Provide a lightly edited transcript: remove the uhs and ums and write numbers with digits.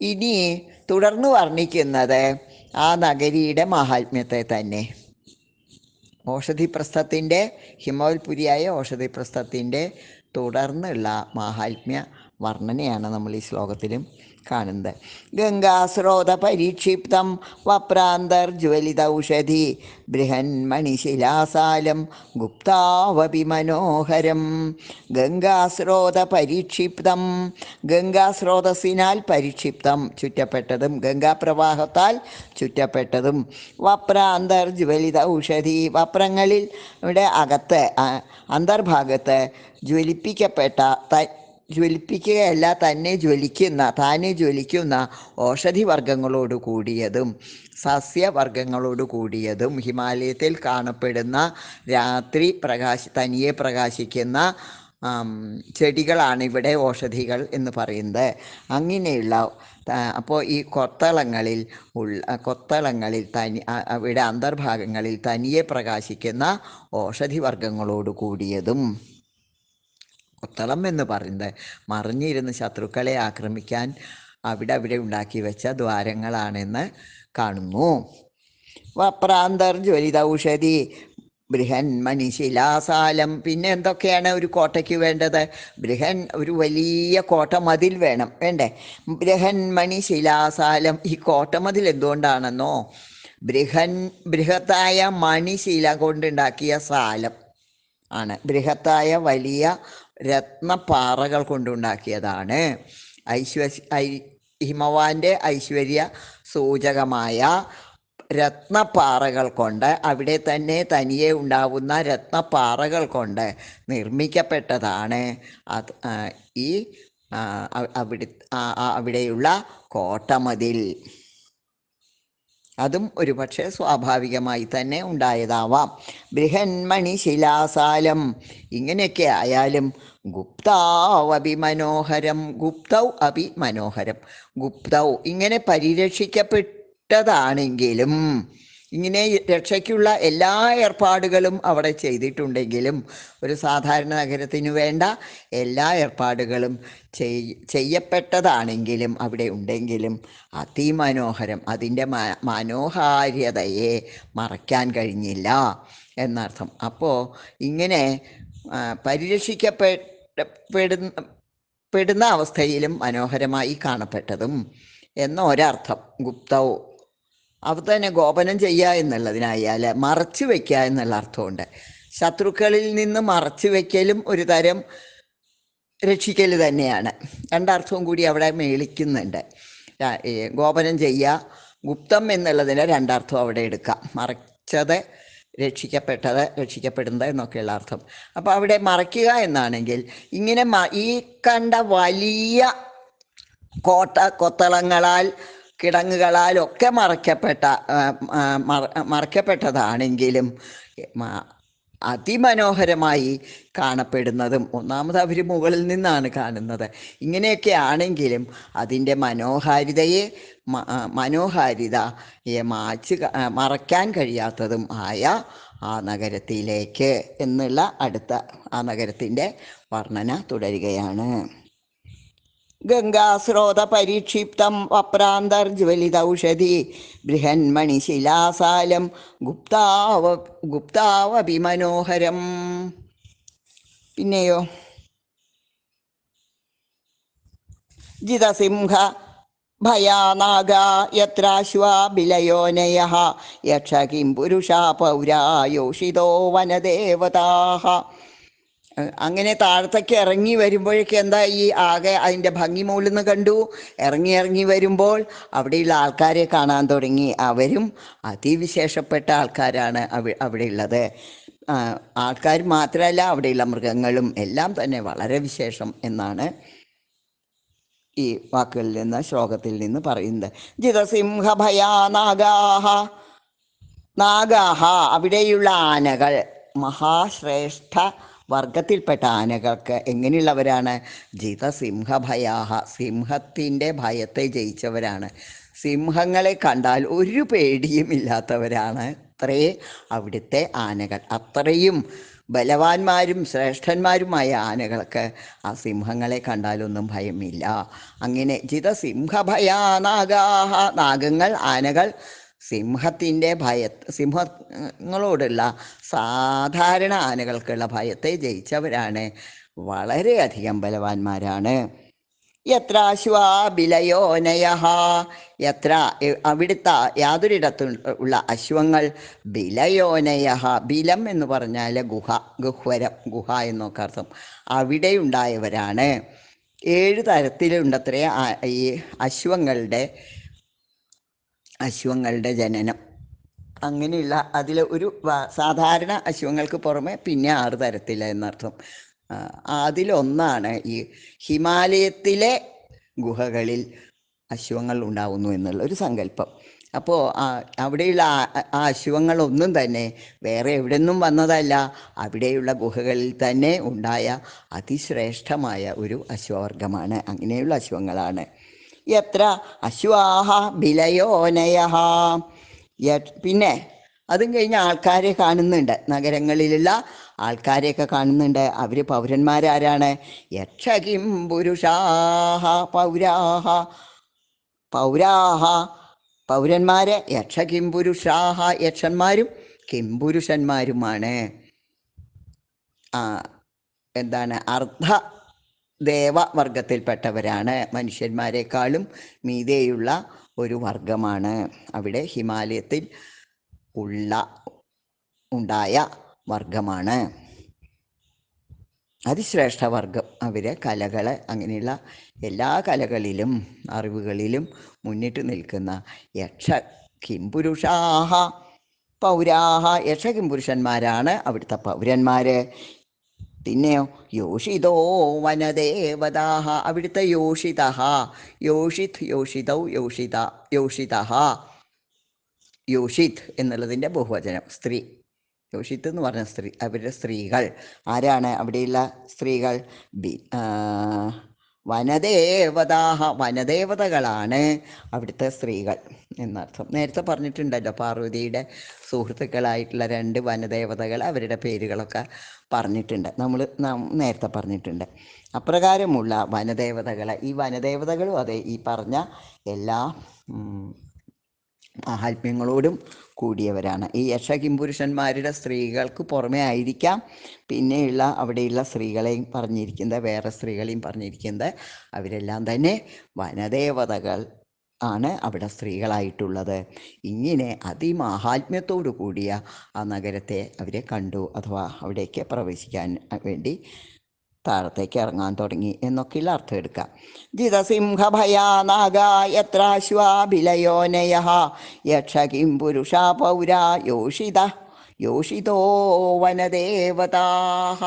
ഇനി തുടർന്ന് വർണ്ണിക്കുന്നത് ആ നഗരിയുടെ മഹാത്മ്യത്തെ തന്നെ. ഓഷധിപ്രസ്ഥത്തിൻ്റെ ഹിമവൽപുരിയായ ഓഷധിപ്രസ്ഥത്തിൻ്റെ തുടർന്നുള്ള മാഹാത്മ്യ വർണ്ണനയാണ് നമ്മൾ ഈ ശ്ലോകത്തിലും കാണുന്നത്. ഗംഗാസ്രോത പരീക്ഷിപ്തം വപ്രാന്തർജ്വലിതൗഷധി ബൃഹന്മണിശിലാസാലം ഗുപ്താവപി മനോഹരം. ഗംഗാസ്രോത പരീക്ഷിപ്തം, ഗംഗാസ്രോതസ്സിനാൽ പരിക്ഷിപ്തം ചുറ്റപ്പെട്ടതും, ഗംഗാപ്രവാഹത്താൽ ചുറ്റപ്പെട്ടതും, വപ്രാന്തർജ്വലിത ഔഷധി വപ്രങ്ങളിൽ ഇവിടെ അകത്ത് അന്തർഭാഗത്ത് ജ്വലിപ്പിക്കുകയല്ല താനെ ജ്വലിക്കുന്ന ഓഷധിവർഗങ്ങളോട് കൂടിയതും സസ്യവർഗങ്ങളോട് കൂടിയതും ഹിമാലയത്തിൽ കാണപ്പെടുന്ന രാത്രി തനിയെ പ്രകാശിക്കുന്ന ചെടികളാണ് ഇവിടെ ഓഷധികൾ എന്ന് പറയുന്നത്. അങ്ങനെയുള്ള അപ്പോൾ ഈ കൊത്തളങ്ങളിൽ ഇവിടെ അന്തർഭാഗങ്ങളിൽ തനിയെ പ്രകാശിക്കുന്ന ഓഷധിവർഗങ്ങളോട് കൂടിയതും. കൊത്തളം എന്ന് പറയുന്നത് മറിഞ്ഞിരുന്ന് ശത്രുക്കളെ ആക്രമിക്കാൻ അവിടെ ഉണ്ടാക്കി വെച്ച ദ്വാരങ്ങളാണെന്ന് കാണുന്നു. വപ്രാന്തർജ്വലിത ഔഷധി ബൃഹന്മണിശിലാസാലം. പിന്നെ എന്തൊക്കെയാണ് ഒരു കോട്ടയ്ക്ക് വേണ്ടത്? ഒരു വലിയ കോട്ടമതിൽ വേണ്ടേ? ബൃഹന്മണിശിലാസാലം. ഈ കോട്ടമതിൽ എന്തുകൊണ്ടാണെന്നോ, ബൃഹത്തായ മണിശില കൊണ്ടുണ്ടാക്കിയ സാലം ആണ്. ബൃഹത്തായ വലിയ രത്നപ്പാറകൾ കൊണ്ടുണ്ടാക്കിയതാണ്. ഹിമവാന്റെ ഐശ്വര്യ സൂചകമായ രത്നപ്പാറകൾ കൊണ്ട്, അവിടെ തന്നെ തനിയെ ഉണ്ടാവുന്ന രത്നപ്പാറകൾ കൊണ്ട് നിർമ്മിക്കപ്പെട്ടതാണ് ഈ അവിടെയുള്ള കോട്ടമതിൽ. അതും ഒരുപക്ഷെ സ്വാഭാവികമായി തന്നെ ഉണ്ടായതാവാം. ബൃഹന്മണി ശിലാസാലം. ഇങ്ങനെയൊക്കെ ആയാലും ഗുപ്താവ് അഭിമനോഹരം. ഗുപ്തൗ അഭിമനോഹരം. ഗുപ്തൗ ഇങ്ങനെ പരിരക്ഷിക്കപ്പെട്ടതാണെങ്കിലും, ഇങ്ങനെ രക്ഷയ്ക്കുള്ള എല്ലാ ഏർപ്പാടുകളും അവിടെ ചെയ്തിട്ടുണ്ടെങ്കിലും, ഒരു സാധാരണ നഗരത്തിനു വേണ്ട എല്ലാ ഏർപ്പാടുകളും ചെയ്യപ്പെട്ടതാണെങ്കിലും അവിടെ ഉണ്ടെങ്കിലും അതിമനോഹരം, അതിൻ്റെ മനോഹാരിതയെ മറയ്ക്കാൻ കഴിഞ്ഞില്ല എന്നർത്ഥം. അപ്പോൾ ഇങ്ങനെ പരിരക്ഷിക്കപ്പെടുന്ന അവസ്ഥയിലും മനോഹരമായി കാണപ്പെട്ടതും എന്ന ഒരർത്ഥം. ഗുപ്തവും അത് തന്നെ ഗോപനം ചെയ്യുക എന്നുള്ളതിനായാൽ മറച്ചു വയ്ക്കുക എന്നുള്ള അർത്ഥമുണ്ട്. ശത്രുക്കളിൽ നിന്ന് മറച്ചു വയ്ക്കലും ഒരു തരം രക്ഷിക്കൽ തന്നെയാണ്. രണ്ടർത്ഥവും കൂടി അവിടെ മേളിക്കുന്നുണ്ട്. ഗോപനം ചെയ്യുക, ഗുപ്തം എന്നുള്ളതിന് രണ്ടർത്ഥം അവിടെ എടുക്കാം. മറച്ചത്, രക്ഷിക്കപ്പെടുന്നത് എന്നൊക്കെയുള്ള അർത്ഥം. അപ്പോൾ അവിടെ മറയ്ക്കുക എന്നാണെങ്കിൽ ഇങ്ങനെ ഈ കണ്ട വലിയ കൊത്തളങ്ങളാൽ കിടങ്ങുകളാലൊക്കെ മറയ്ക്കപ്പെട്ടതാണെങ്കിലും അതിമനോഹരമായി കാണപ്പെടുന്നതും, ഒന്നാമത് അവർ മുകളിൽ നിന്നാണ് കാണുന്നത്. ഇങ്ങനെയൊക്കെ ആണെങ്കിലും അതിൻ്റെ മനോഹാരിതയെ മറയ്ക്കാൻ കഴിയാത്തതും ആയ ആ നഗരത്തിലേക്ക് എന്നുള്ള അടുത്ത ആ നഗരത്തിൻ്റെ വർണ്ണന തുടരുകയാണ്. ഗംഗാസ്രോത പരീക്ഷിപ്തം വപ്രാന്തർജ്വലിതൗഷധി ബൃഹന്മണിശിലാസാലം ഗുപ്താവഭിമനോഹരം. പിന്നെയോ ജിതസിംഹ ഭയാനാഗ യത്രാശ്വാബിലയോനയഃ യക്ഷ കിം പുരുഷാ പൗരാ യോഷിതോ വനദേവതാഃ. അങ്ങനെ താഴത്തേക്ക് ഇറങ്ങി വരുമ്പോഴേക്ക് എന്താ ഈ ആകെ അതിൻ്റെ ഭംഗി മുകളിൽ നിന്ന് കണ്ടു. ഇറങ്ങി വരുമ്പോൾ അവിടെയുള്ള ആൾക്കാരെ കാണാൻ തുടങ്ങി. അവരും അതിവിശേഷപ്പെട്ട ആൾക്കാരാണ് അവിടെ ഉള്ളത്. ആൾക്കാർ മാത്രമല്ല, അവിടെയുള്ള മൃഗങ്ങളും എല്ലാം തന്നെ വളരെ വിശേഷം എന്നാണ് ഈ വാക്കുകളിൽ നിന്ന്, ശ്ലോകത്തിൽ നിന്ന് പറയുന്നത്. ജിതസിംഹ ഭയാനാഗാഹ. നാഗാഹ അവിടെയുള്ള ആനകൾ മഹാശ്രേഷ്ഠ വർഗത്തിൽപ്പെട്ട ആനകൾക്ക് എങ്ങനെയുള്ളവരാണ്? ജിതസിംഹഭയാഹ, സിംഹത്തിൻ്റെ ഭയത്തെ ജയിച്ചവരാണ്. സിംഹങ്ങളെ കണ്ടാൽ ഒരു പേടിയും ഇല്ലാത്തവരാണ് അത്രേ അവിടുത്തെ ആനകൾ. അത്രയും ബലവാന്മാരും ശ്രേഷ്ഠന്മാരുമായ ആനകൾക്ക് ആ സിംഹങ്ങളെ കണ്ടാലൊന്നും ഭയമില്ല. അങ്ങനെ ജിതസിംഹഭയാനാഗാഹ, നാഗങ്ങൾ, ആനകൾ സിംഹത്തിൻ്റെ സിംഹങ്ങളോടുള്ള സാധാരണ ആനകൾക്കുള്ള ഭയത്തെ ജയിച്ചവരാണ്, വളരെയധികം ബലവാന്മാരാണ്. യത്ര അശ്വാബിലയോനയ, എത്ര അവിടുത്തെ യാതൊരിടത്തും ഉള്ള അശ്വങ്ങൾ, ബിലയോനയ, ബിലം എന്ന് പറഞ്ഞാൽ ഗുഹ, ഗഹ്വരം, ഗുഹ എന്നൊക്കെ അർത്ഥം, അവിടെ ഉണ്ടായവരാണ്. 7 തരത്തിലുണ്ടത്രേ ഈ അശ്വങ്ങളുടെ ജനനം. അങ്ങനെയുള്ള അതിൽ ഒരു സാധാരണ അശ്വങ്ങൾക്ക് പുറമെ പിന്നെ 6 തരത്തിൽ എന്നർത്ഥം. അതിലൊന്നാണ് ഈ ഹിമാലയത്തിലെ ഗുഹകളിൽ അശ്വങ്ങൾ ഉണ്ടാവുന്നു എന്നുള്ള ഒരു സങ്കല്പം. അപ്പോൾ അവിടെയുള്ള ആ അശ്വങ്ങളൊന്നും തന്നെ വേറെ എവിടെ നിന്നും വന്നതല്ല, അവിടെയുള്ള ഗുഹകളിൽ തന്നെ ഉണ്ടായ അതിശ്രേഷ്ഠമായ ഒരു അശ്വവർഗമാണ്. അങ്ങനെയുള്ള അശ്വങ്ങളാണ്. എത്ര അശ്വാഹ ബിലയോനയ. പിന്നെ അതും കഴിഞ്ഞ് ആൾക്കാരെ കാണുന്നുണ്ട്, നഗരങ്ങളിലുള്ള ആൾക്കാരെയൊക്കെ കാണുന്നുണ്ട്. അവർ പൗരന്മാരാരാണ്? യക്ഷകിം പുരുഷാഹ പൗരാഹ, പൗരന്മാര്. യക്ഷകിം പുരുഷാഹ, യക്ഷന്മാരും കിംപുരുഷന്മാരുമാണ്. എന്താണ്? അർദ്ധ ദേവവർഗത്തിൽപ്പെട്ടവരാണ്. മനുഷ്യന്മാരെക്കാളും മീതെയുള്ള ഒരു വർഗമാണ്. അവിടെ ഹിമാലയത്തിൽ ഉണ്ടായ വർഗമാണ്. അതിശ്രേഷ്ഠ വർഗം. അവർ കലകൾ, അങ്ങനെയുള്ള എല്ലാ കലകളിലും അറിവുകളിലും മുന്നിട്ട് നിൽക്കുന്ന യക്ഷ കിംപുരുഷാഹ പൗരാഹ, യക്ഷ കിംപുരുഷന്മാരാണ് അവിടുത്തെ പൗരന്മാർ. പിന്നെയോ യോഷിതോ വനദേവതാഹ, അവിടുത്തെ യോഷിതഃ, യോഷിത്, യോഷിതൗ, യോഷിതഃ, യോഷിത് എന്നുള്ളതിൻ്റെ ബഹുവചനം സ്ത്രീ. യോഷിത്ത് എന്ന് പറഞ്ഞ സ്ത്രീ, അവരുടെ സ്ത്രീകൾ ആരാണ്? അവിടെയുള്ള സ്ത്രീകൾ വനദേവതാഹ, വനദേവതകളാണ് അവിടുത്തെ സ്ത്രീകൾ എന്നർത്ഥം. നേരത്തെ പറഞ്ഞിട്ടുണ്ടല്ലോ, പാർവതിയുടെ സുഹൃത്തുക്കളായിട്ടുള്ള 2 വനദേവതകൾ, അവരുടെ പേരുകളൊക്കെ പറഞ്ഞിട്ടുണ്ട്, നമ്മൾ നേരത്തെ പറഞ്ഞിട്ടുണ്ട്. അപ്രകാരമുള്ള വനദേവതകളെ, ഈ വനദേവതകളും അതെ ഈ പറഞ്ഞ എല്ലാ മാഹാത്മ്യങ്ങളോടും കൂടിയവരാണ്. ഈ യക്ഷകിംപുരുഷന്മാരുടെ സ്ത്രീകൾക്ക് പുറമേ ആയിരിക്കാം പിന്നെയുള്ള അവിടെയുള്ള സ്ത്രീകളെയും പറഞ്ഞിരിക്കുന്നത്, വേറെ സ്ത്രീകളെയും പറഞ്ഞിരിക്കുന്നത്. അവരെല്ലാം തന്നെ വനദേവതകൾ ആണ് അവിടെ സ്ത്രീകളായിട്ടുള്ളത്. ഇങ്ങനെ അതിമാഹാത്മ്യത്തോടു കൂടിയ ആ നഗരത്തെ അവരെ കണ്ടു, അഥവാ അവിടേക്ക് പ്രവേശിക്കാൻ വേണ്ടി താഴത്തേക്ക് ഇറങ്ങാൻ തുടങ്ങി എന്നൊക്കെയുള്ള അർത്ഥം എടുക്കാം. ജിതസിംഹഭയാനാഗ യത്രാശ്വാഭിലയോനയ യക്ഷകിം പുരുഷാ പൗരാ യോഷിതോ വനദേവതാഃ.